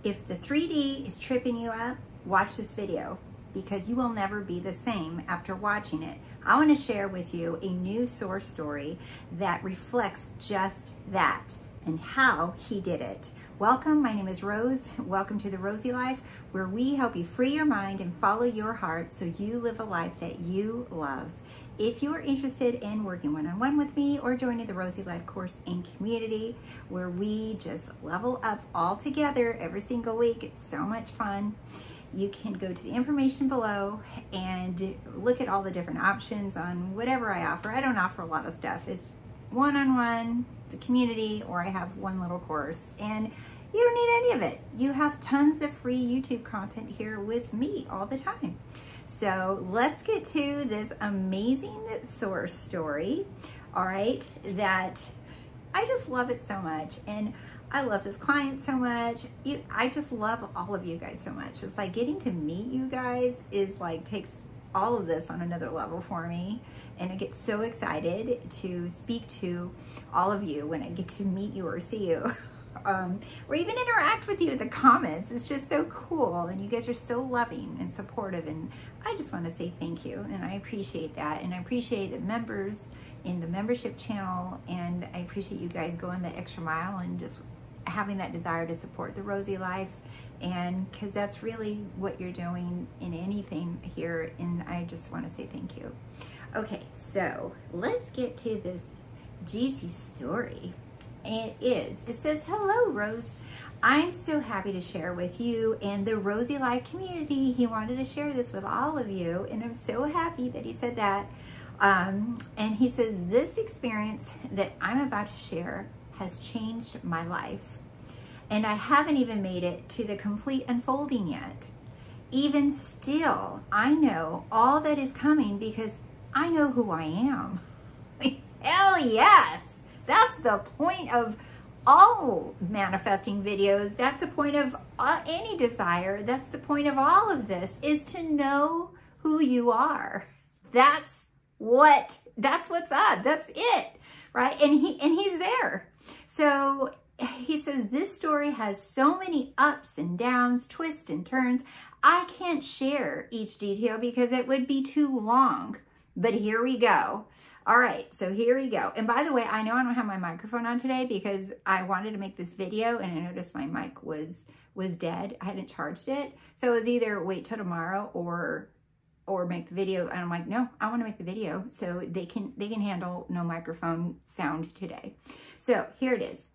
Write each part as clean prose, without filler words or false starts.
If the 3D is tripping you up, watch this video because you will never be the same after watching it. I want to share with you a new source story that reflects just that and how he did it. Welcome, my name is Rose. Welcome to The Rosey Life, where we help you free your mind and follow your heart so you live a life that you love. If you are interested in working one-on-one with me or joining the Rosey Life course and community, where we just level up all together every single week, it's so much fun. You can go to the information below and look at all the different options on whatever I offer. I don't offer a lot of stuff. It's one-on-one, the community, or I have one little course. And you don't need any of it. You have tons of free YouTube content here with me all the time. So let's get to this amazing source story, all right, that I just love it so much. And I love this client so much. I just love all of you guys so much. It's like getting to meet you guys is like takes all of this on another level for me. And I get so excited to speak to all of you when I get to meet you or see you. Or even interact with you in the comments. It's just so cool, and you guys are so loving and supportive, and I just want to say thank you, and I appreciate that, and I appreciate the members in the membership channel, and I appreciate you guys going the extra mile and just having that desire to support the Rosey Life, and because that's really what you're doing in anything here, and I just want to say thank you. Okay, so let's get to this juicy story. It says, hello, Rose. I'm so happy to share with you and the Rosey Life community. He wanted to share this with all of you, and I'm so happy that he said that. And he says, this experience that I'm about to share has changed my life, and I haven't even made it to the complete unfolding yet. Even still, I know all that is coming because I know who I am. Hell yes! That's the point of all manifesting videos. That's the point of any desire. That's the point of all of this, is to know who you are. That's what's up. That's it, right? And he's there. So he says, this story has so many ups and downs, twists and turns. I can't share each detail because it would be too long, but here we go. All right, so here we go. And by the way, I know I don't have my microphone on today because I wanted to make this video and I noticed my mic was dead. I hadn't charged it. So it was either wait till tomorrow or make the video. And I'm like, no, I want to make the video so they can handle no microphone sound today. So here it is.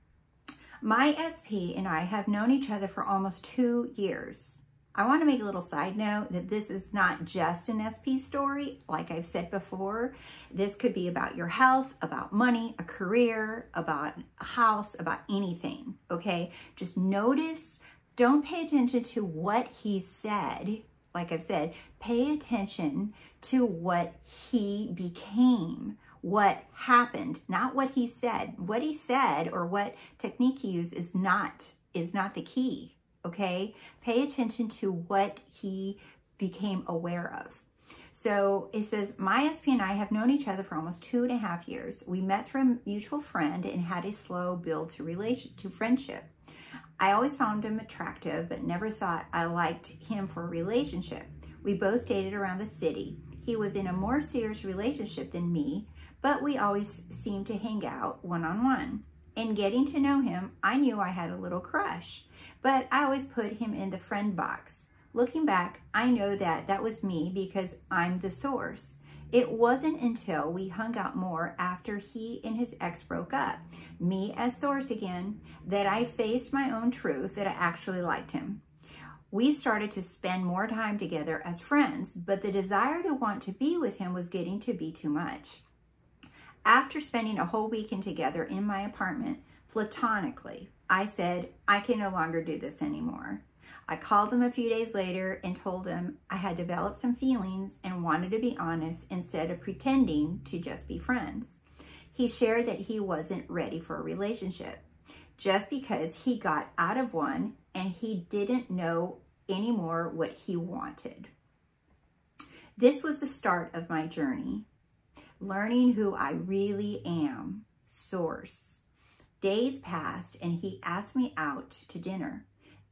My SP and I have known each other for almost 2 years. I want to make a little side note that this is not just an SP story. Like I've said before, this could be about your health, about money, a career, about a house, about anything, okay? Just notice, don't pay attention to what he said. Like I've said, pay attention to what he became, what happened, not what he said. What he said or what technique he used is not the key. Okay, pay attention to what he became aware of. So it says, my SP and I have known each other for almost 2.5 years. We met through a mutual friend and had a slow build to friendship. I always found him attractive, but never thought I liked him for a relationship. We both dated around the city. He was in a more serious relationship than me, but we always seemed to hang out one-on-one. In getting to know him, I knew I had a little crush, but I always put him in the friend box. Looking back, I know that was me because I'm the source. It wasn't until we hung out more after he and his ex broke up, me as source again, that I faced my own truth that I actually liked him. We started to spend more time together as friends, but the desire to want to be with him was getting to be too much. After spending a whole weekend together in my apartment, platonically, I said, I can no longer do this anymore. I called him a few days later and told him I had developed some feelings and wanted to be honest instead of pretending to just be friends. He shared that he wasn't ready for a relationship just because he got out of one and he didn't know anymore what he wanted. This was the start of my journey, learning who I really am, source. Days passed and he asked me out to dinner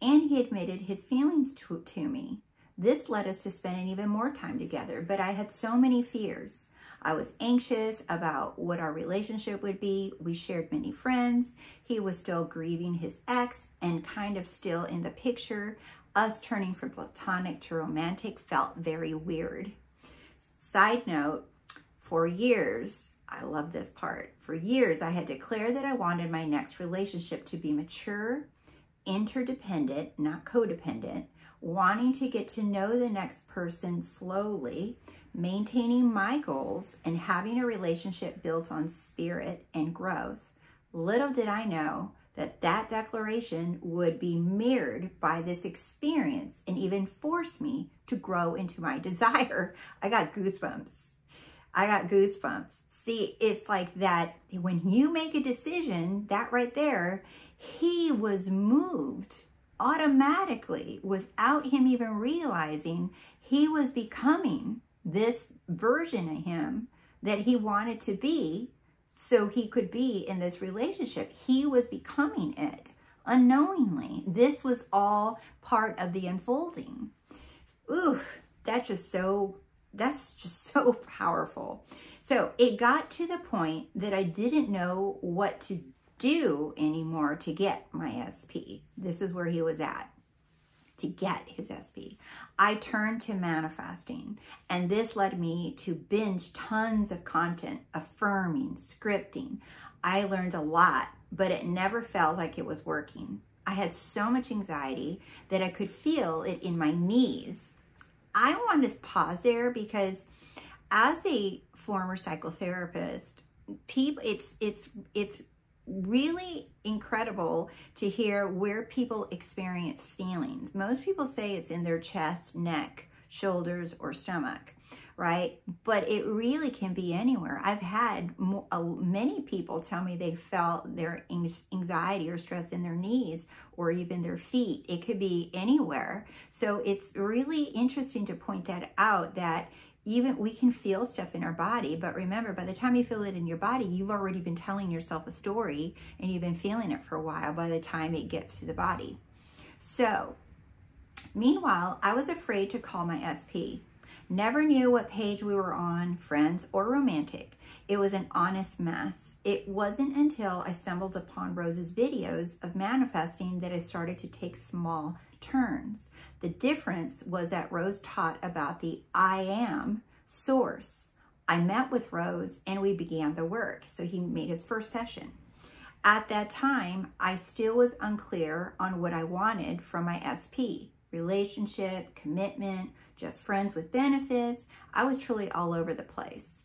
and he admitted his feelings to me. This led us to spending even more time together, but I had so many fears. I was anxious about what our relationship would be. We shared many friends. He was still grieving his ex and kind of still in the picture. Us turning from platonic to romantic felt very weird. Side note, for years, I love this part. For years, I had declared that I wanted my next relationship to be mature, interdependent, not codependent, wanting to get to know the next person slowly, maintaining my goals, and having a relationship built on spirit and growth. Little did I know that that declaration would be mirrored by this experience and even force me to grow into my desire. I got goosebumps. I got goosebumps. See, it's like that when you make a decision, that right there, he was moved automatically without him even realizing he was becoming this version of him that he wanted to be so he could be in this relationship. He was becoming it unknowingly. This was all part of the unfolding. Ooh, that's just so powerful. So it got to the point that I didn't know what to do anymore to get my SP. This is where he was at, to get his SP. I turned to manifesting, and this led me to binge tons of content, affirming, scripting. I learned a lot, but it never felt like it was working. I had so much anxiety that I could feel it in my knees. I want to pause there because as a former psychotherapist, it's really incredible to hear where people experience feelings. Most people say it's in their chest, neck, shoulders, or stomach, right? But it really can be anywhere. I've had many people tell me they felt their anxiety or stress in their knees or even their feet. It could be anywhere. So it's really interesting to point that out, that even we can feel stuff in our body, but remember, by the time you feel it in your body, you've already been telling yourself a story and you've been feeling it for a while by the time it gets to the body. So, meanwhile, I was afraid to call my SP. Never knew what page we were on, friends or romantic. It was an honest mess. It wasn't until I stumbled upon Rose's videos of manifesting that I started to take small turns. The difference was that Rose taught about the I am source. I met with Rose and we began the work. So he made his first session. At that time, I still was unclear on what I wanted from my SP. Relationship, commitment, just friends with benefits. I was truly all over the place.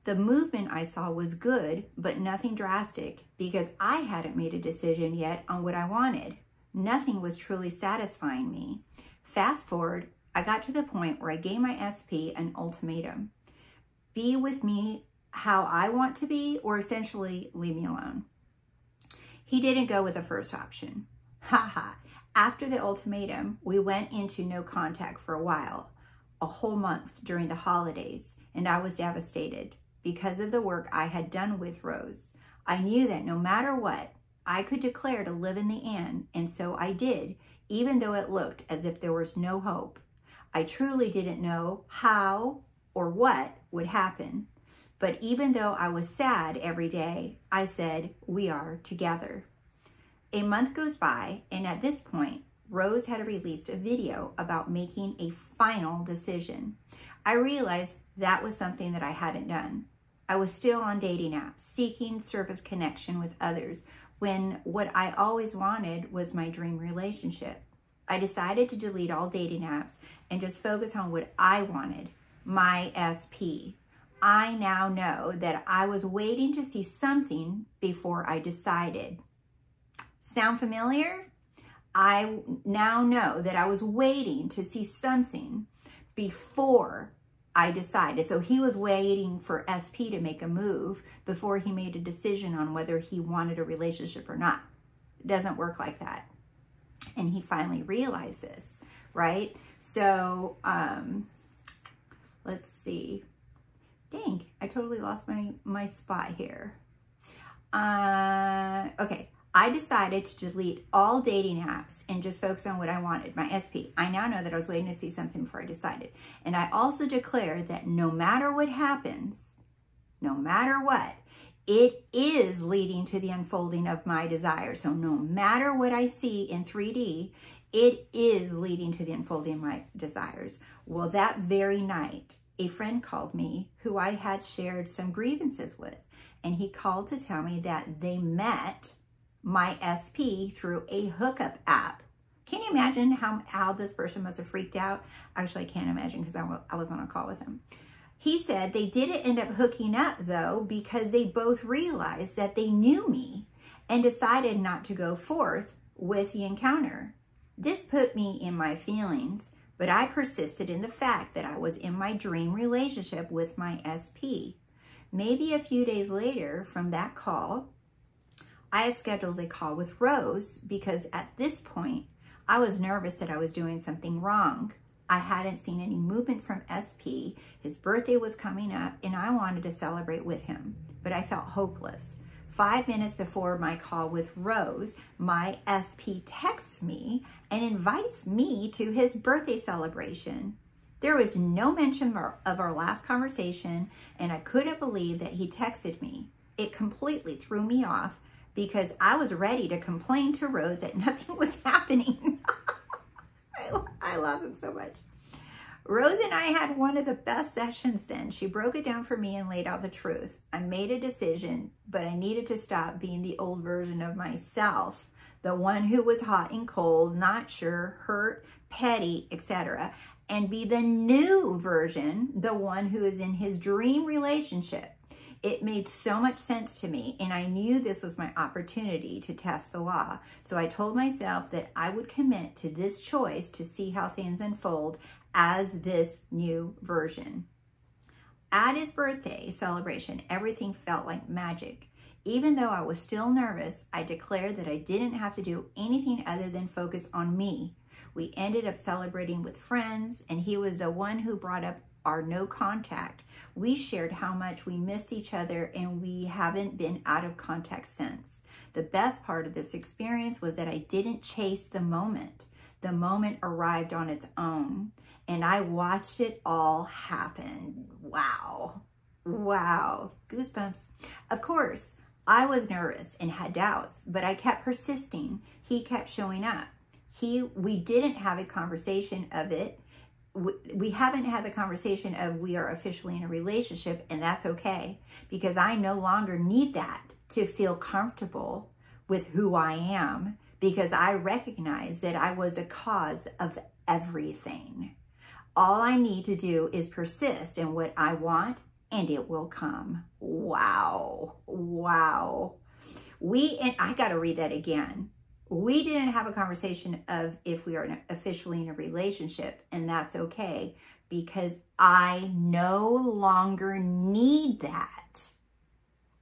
The movement I saw was good, but nothing drastic because I hadn't made a decision yet on what I wanted. Nothing was truly satisfying me. Fast forward, I got to the point where I gave my SP an ultimatum. Be with me how I want to be, or essentially leave me alone. He didn't go with the first option. Haha. After the ultimatum, we went into no contact for a while, a whole month during the holidays, and I was devastated because of the work I had done with Rose. I knew that no matter what, I could declare to live in the end, and so I did, even though it looked as if there was no hope. I truly didn't know how or what would happen, but even though I was sad every day, I said, we are together. A month goes by, and at this point, Rose had released a video about making a final decision. I realized that was something that I hadn't done. I was still on dating apps, seeking surface connection with others, when what I always wanted was my dream relationship. I decided to delete all dating apps and just focus on what I wanted, my SP. I now know that I was waiting to see something before I decided. Sound familiar? I now know that I was waiting to see something before I decided. So he was waiting for SP to make a move before he made a decision on whether he wanted a relationship or not. It doesn't work like that. And he finally realized this, right? So let's see. Dang, I totally lost my spot here. Okay. I decided to delete all dating apps and just focus on what I wanted, my SP. I now know that I was waiting to see something before I decided. And I also declared that no matter what happens, no matter what, it is leading to the unfolding of my desires. So no matter what I see in 3D, it is leading to the unfolding of my desires. Well, that very night, a friend called me who I had shared some grievances with. And he called to tell me that they met my SP through a hookup app. Can you imagine how this person must have freaked out? Actually, I can't imagine because I was on a call with him. He said they didn't end up hooking up though because they both realized that they knew me and decided not to go forth with the encounter. This put me in my feelings, but I persisted in the fact that I was in my dream relationship with my SP. Maybe a few days later from that call, I had scheduled a call with Rose because at this point, I was nervous that I was doing something wrong. I hadn't seen any movement from SP. His birthday was coming up and I wanted to celebrate with him, but I felt hopeless. 5 minutes before my call with Rose, my SP texts me and invites me to his birthday celebration. There was no mention of our last conversation and I couldn't believe that he texted me. It completely threw me off because I was ready to complain to Rose that nothing was happening. I love him so much. Rose and I had one of the best sessions then. She broke it down for me and laid out the truth. I made a decision, but I needed to stop being the old version of myself, the one who was hot and cold, not sure, hurt, petty, etc., and be the new version, the one who is in his dream relationship. It made so much sense to me, and I knew this was my opportunity to test the law. So I told myself that I would commit to this choice to see how things unfold as this new version. At his birthday celebration, everything felt like magic. Even though I was still nervous, I declared that I didn't have to do anything other than focus on me. We ended up celebrating with friends, and he was the one who brought up our no contact. We shared how much we missed each other and we haven't been out of contact since. The best part of this experience was that I didn't chase the moment. The moment arrived on its own and I watched it all happen. Wow. Wow. Goosebumps. Of course, I was nervous and had doubts, but I kept persisting. He kept showing up. We didn't have a conversation of it. We haven't had the conversation of we are officially in a relationship, and that's okay because I no longer need that to feel comfortable with who I am because I recognize that I was a cause of everything. All I need to do is persist in what I want and it will come. Wow. Wow. And I got to read that again. We didn't have a conversation of if we are officially in a relationship, and that's okay because I no longer need that.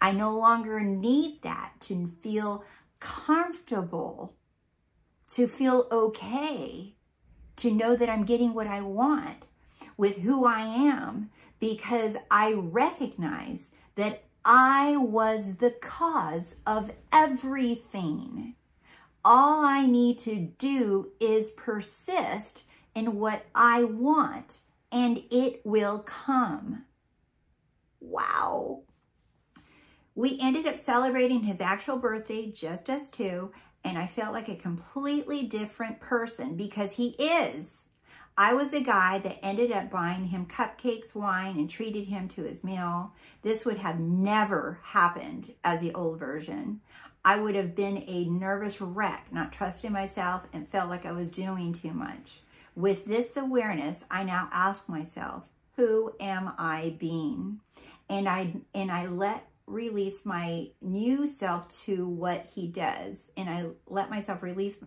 I no longer need that to feel comfortable, to feel okay, to know that I'm getting what I want with who I am because I recognize that I was the cause of everything. All I need to do is persist in what I want and it will come. Wow. We ended up celebrating his actual birthday, just us two, and I felt like a completely different person because he is. I was the guy that ended up buying him cupcakes, wine, and treated him to his meal. This would have never happened as the old version. I would have been a nervous wreck, not trusting myself, and felt like I was doing too much. With this awareness, I now ask myself, who am I being? And I let release my new self to what he does. And I let myself release,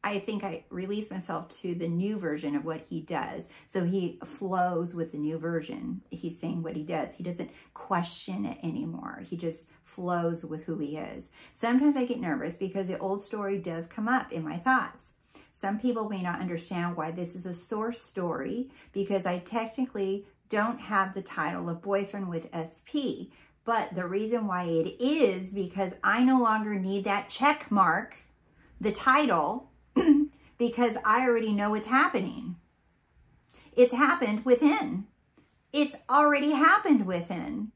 I think I release myself to the new version of what he does. So he flows with the new version. He's saying what he does. He doesn't question it anymore. He just flows with who he is. Sometimes I get nervous because the old story does come up in my thoughts. Some people may not understand why this is a source story because I technically don't have the title of boyfriend with SP, But the reason why it is because I no longer need that check mark, the title, because I already know it's happening. It's happened within. It's already happened within.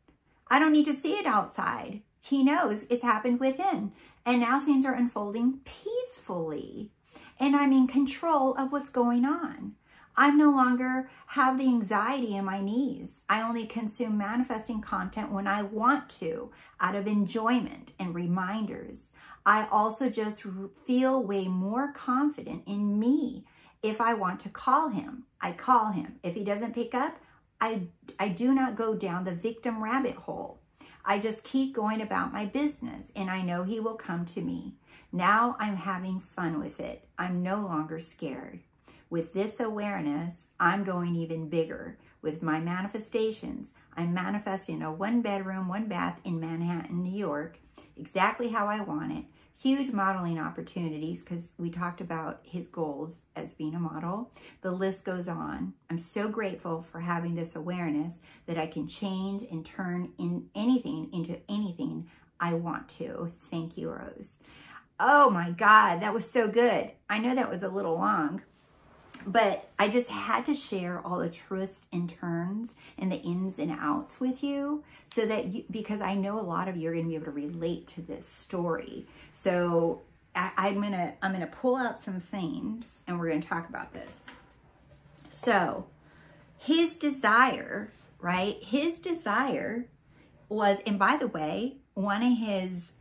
I don't need to see it outside. He knows it's happened within. And now things are unfolding peacefully. And I'm in control of what's going on. I no longer have the anxiety in my knees. I only consume manifesting content when I want to, out of enjoyment and reminders. I also just feel way more confident in me. If I want to call him, I call him. If he doesn't pick up, I do not go down the victim rabbit hole. I just keep going about my business, and I know he will come to me. Now I'm having fun with it. I'm no longer scared. With this awareness, I'm going even bigger. With my manifestations, I'm manifesting a 1-bedroom, 1-bath in Manhattan, New York, exactly how I want it. Huge modeling opportunities, because we talked about his goals as being a model. The list goes on. I'm so grateful for having this awareness that I can change and turn in anything into anything I want to. Thank you, Rose. Oh my God, that was so good. I know that was a little long, but I just had to share all the twists and turns and the ins and outs with you, so that you, because I know a lot of you are going to be able to relate to this story. So I'm gonna pull out some things and we're going to talk about this. So his desire, right? His desire was, and by the way, one of his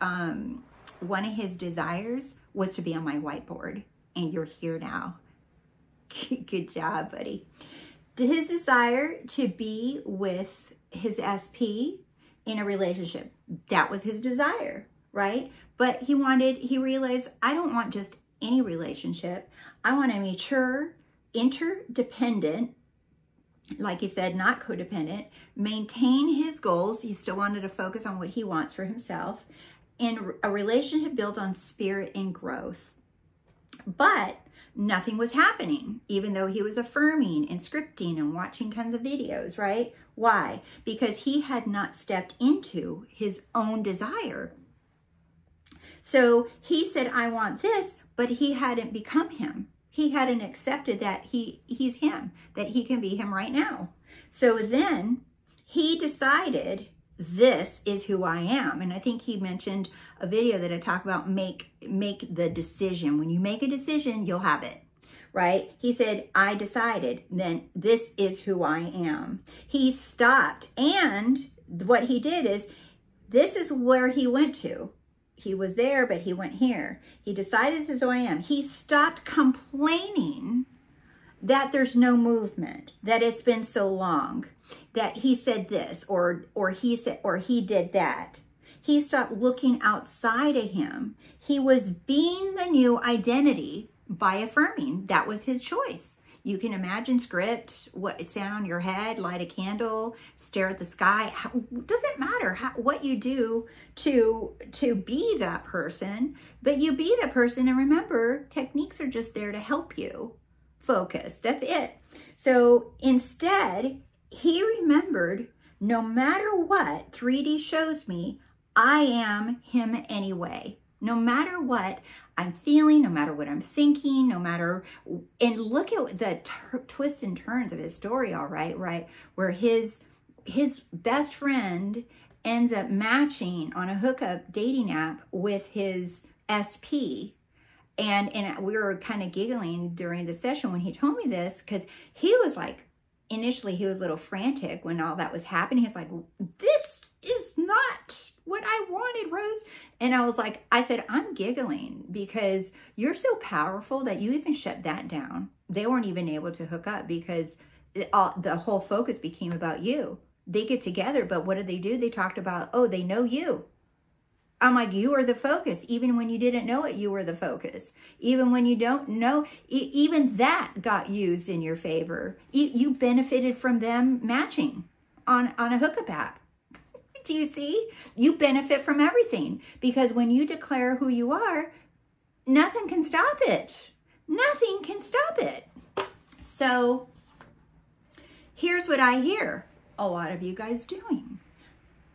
desires was to be on my whiteboard, and you're here now. Good job, buddy. His desire to be with his SP in a relationship, that was his desire, right? But he realized, I don't want just any relationship. I want a mature, interdependent, like he said, not codependent, maintain his goals. He still wanted to focus on what he wants for himself, in a relationship built on spirit and growth. But nothing was happening, even though he was affirming and scripting and watching tons of videos, right? Why? Because he had not stepped into his own desire. So he said, I want this, but he hadn't become him. He hadn't accepted that he's him, that he can be him right now. So then he decided, this is who I am. And I think he mentioned a video that I talk about, make the decision. When you make a decision, you'll have it, right? He said, I decided, then this is who I am. He stopped. And what he did is, this is where he went to. He was there, but he went here. He decided this is who I am. He stopped complaining that there's no movement, that it's been so long, that he said this, or he did that. He stopped looking outside of him. He was being the new identity by affirming. That was his choice. You can imagine script, stand on your head, light a candle, stare at the sky. Doesn't matter what you do to be that person, but you be that person. And remember, techniques are just there to help you focus. That's it. So instead, he remembered, no matter what 3D shows me, I am him anyway. No matter what I'm feeling, no matter what I'm thinking, no matter, and look at the twists and turns of his story, all right, where his best friend ends up matching on a hookup dating app with his SP. And we were kind of giggling during the session when he told me this, because he was like, initially he was a little frantic when all that was happening. He's like, this is not what I wanted, Rose. And I said, I'm giggling because you're so powerful that you even shut that down. They weren't even able to hook up because the whole focus became about you. They get together, but what did they do? They talked about, oh, they know you. I'm like, you are the focus. Even when you didn't know it, you were the focus. Even when you don't know, even that got used in your favor. You benefited from them matching on a hookup app. Do you see? You benefit from everything, because when you declare who you are, nothing can stop it. Nothing can stop it. So here's what I hear a lot of you guys doing.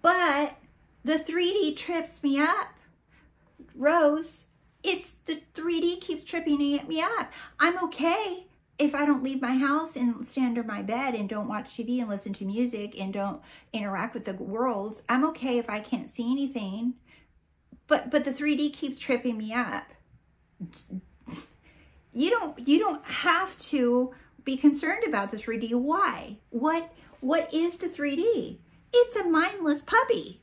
But The 3D trips me up. Rose, it's the 3D keeps tripping me up. I'm okay if I don't leave my house and stand under my bed and don't watch TV and listen to music and don't interact with the world. I'm okay if I can't see anything. But the 3D keeps tripping me up. You don't have to be concerned about the 3D. Why? What is the 3D? It's a mindless puppy.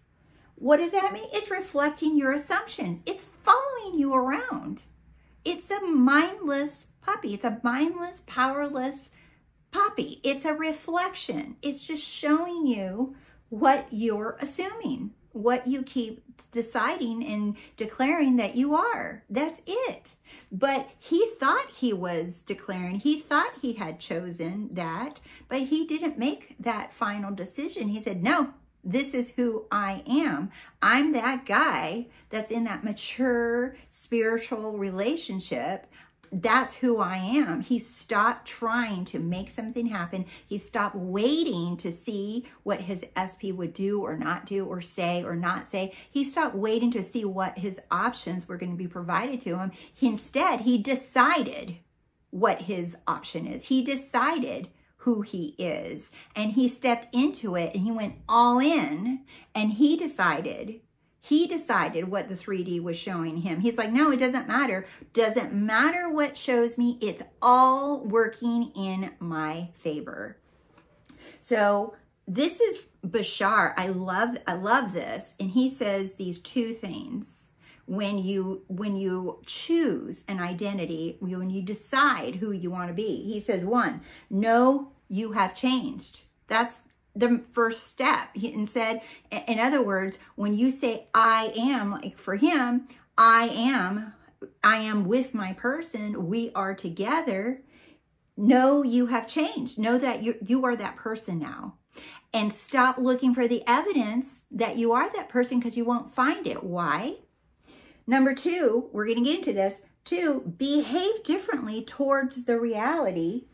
What does that mean? It's reflecting your assumptions. It's following you around. It's a mindless puppy. It's a mindless, powerless puppy. It's a reflection. It's just showing you what you're assuming, what you keep deciding and declaring that you are. That's it. But he thought he was declaring, he thought he had chosen that, but he didn't make that final decision. He said, no, this is who I am. I'm that guy that's in that mature spiritual relationship. That's who I am. He stopped trying to make something happen. He stopped waiting to see what his SP would do or not do or say or not say. He stopped waiting to see what his options were going to be provided to him. Instead, he decided what his option is. He decided who he is, and he stepped into it, and he went all in, and he decided what the 3D was showing him. He's like, no, it doesn't matter. Doesn't matter what shows me. It's all working in my favor. So this is Bashar. I love this. And he says these two things. When you choose an identity, when you decide who you want to be, he says, one, know you have changed. That's the first step. And said, in other words, when you say I am, like for him, I am with my person, we are together. Know you have changed. Know that you are that person now. And stop looking for the evidence that you are that person, because you won't find it. Why? Number two, we're going to get into this. Two, behave differently towards the reality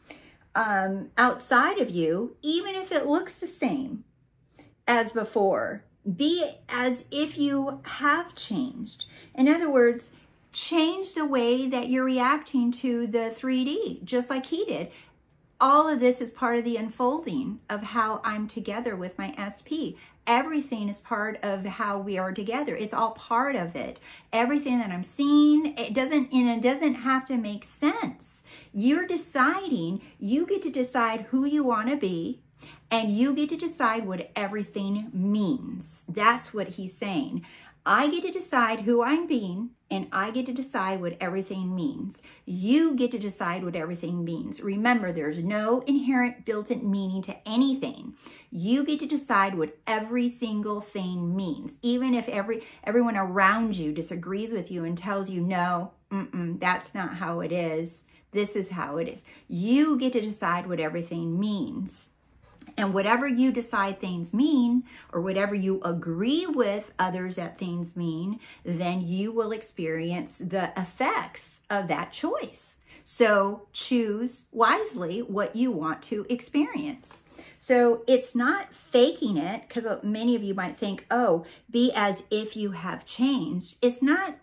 outside of you, even if it looks the same as before. Be as if you have changed. In other words, change the way that you're reacting to the 3D, just like he did. All of this is part of the unfolding of how I'm together with my SP. Everything is part of how we are together. It's all part of it. Everything that I'm seeing, it doesn't have to make sense. You're deciding, you get to decide who you want to be, and you get to decide what everything means. That's what he's saying. I get to decide who I'm being, and I get to decide what everything means. You get to decide what everything means. Remember, there's no inherent built-in meaning to anything. You get to decide what every single thing means. Even if everyone around you disagrees with you and tells you, no, that's not how it is. This is how it is. You get to decide what everything means. And whatever you decide things mean, or whatever you agree with others that things mean, then you will experience the effects of that choice. So choose wisely what you want to experience. So it's not faking it, because many of you might think, oh, be as if you have changed. It's not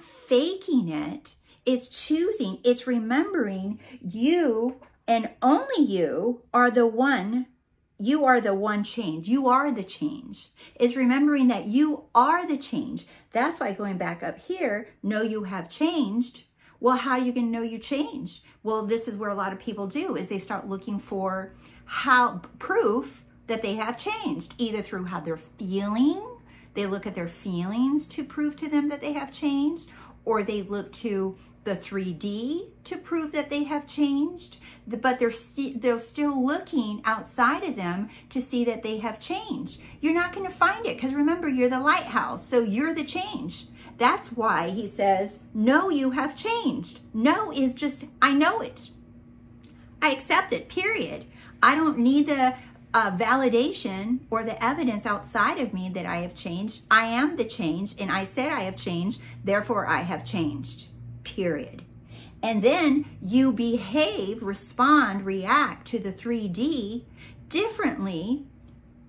faking it. It's choosing. It's remembering you and only you are the one. You are the one change. You are the change. It's remembering that you are the change. That's why going back up here, know you have changed. Well, how are you going to know you changed? Well, this is where a lot of people do, is they start looking for proof that they have changed, either through how they're feeling. They look at their feelings to prove to them that they have changed, or they look to the 3D to prove that they have changed, but they're still looking outside of them to see that they have changed. You're not going to find it, because remember, you're the lighthouse, so you're the change. That's why he says, no, you have changed. No is just, I know it. I accept it, period. I don't need the validation or the evidence outside of me that I have changed. I am the change, and I said I have changed, therefore I have changed. Period. And then you behave, respond, react to the 3D differently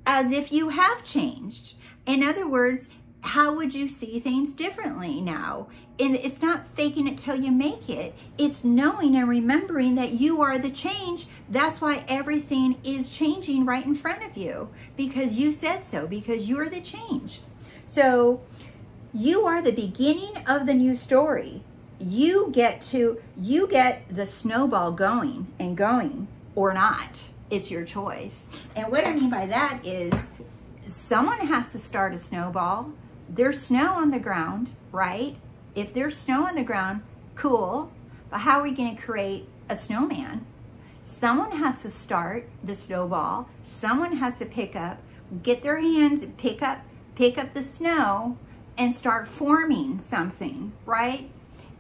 as if you have changed. In other words, how would you see things differently now? And it's not faking it till you make it. It's knowing and remembering that you are the change. That's why everything is changing right in front of you, because you said so, because you're the change. So you are the beginning of the new story. You get the snowball going and going or not. It's your choice. And what I mean by that is someone has to start a snowball. There's snow on the ground, right? If there's snow on the ground, cool. But how are we going to create a snowman? Someone has to start the snowball. Someone has to get their hands and pick up the snow and start forming something, right?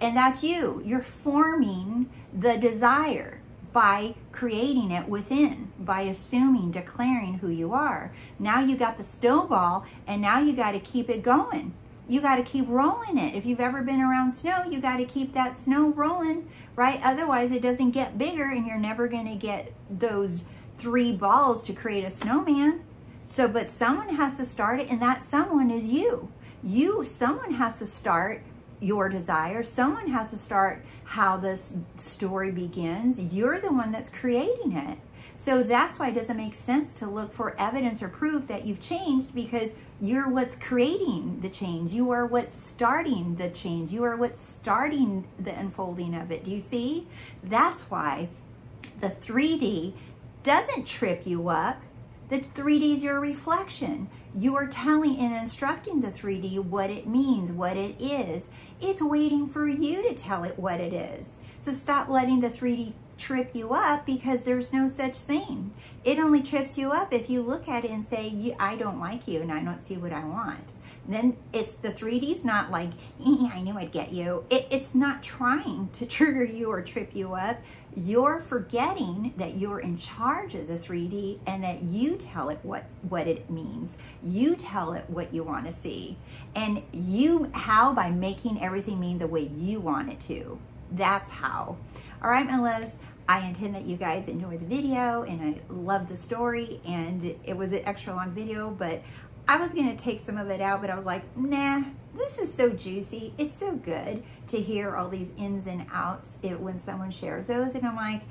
And that's you. You're forming the desire by creating it within, by assuming, declaring who you are. Now you got the snowball, and now you got to keep it going. You got to keep rolling it. If you've ever been around snow, you got to keep that snow rolling, right? Otherwise, it doesn't get bigger, and you're never going to get those 3 balls to create a snowman. So, but someone has to start it, and that someone is you. Someone has to start your desire. Someone has to start how this story begins. You're the one that's creating it. So that's why it doesn't make sense to look for evidence or proof that you've changed, because you're what's creating the change. You are what's starting the change. You are what's starting the unfolding of it. Do you see? That's why the 3D doesn't trip you up. The 3D is your reflection. You are telling and instructing the 3D what it means, what it is. It's waiting for you to tell it what it is. So stop letting the 3D trip you up, because there's no such thing. It only trips you up if you look at it and say, I don't like you and I don't see what I want. Then it's the 3D's not like, I knew I'd get you. It's not trying to trigger you or trip you up. You're forgetting that you're in charge of the 3D, and that you tell it what it means. You tell it what you want to see. And how? By making everything mean the way you want it to. That's how. All right, my loves. I intend that you guys enjoy the video, and I love the story, and it was an extra long video, but I was going to take some of it out, but I was like, nah, this is so juicy. It's so good to hear all these ins and outs when someone shares those. And I'm like,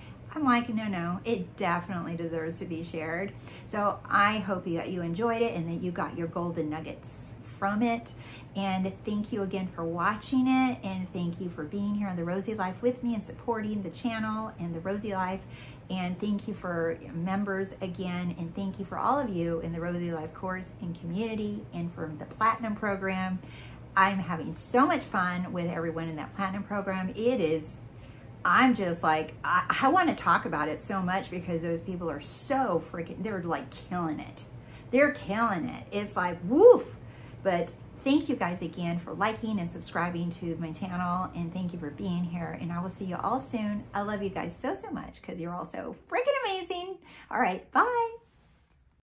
no, it definitely deserves to be shared. So I hope that you enjoyed it and that you got your golden nuggets from it. And thank you again for watching it. And thank you for being here on The Rosey Life with me and supporting the channel and The Rosey Life. And thank you for members again. And thank you for all of you in the Rosey Life course and community, and for the Platinum program. I'm having so much fun with everyone in that Platinum program. I'm just like, I want to talk about it so much, because those people are so freaking, they're like killing it. They're killing it. It's like, woof. But thank you guys again for liking and subscribing to my channel, and thank you for being here, and I will see you all soon. I love you guys so much, because you're all so freaking amazing. All right, bye.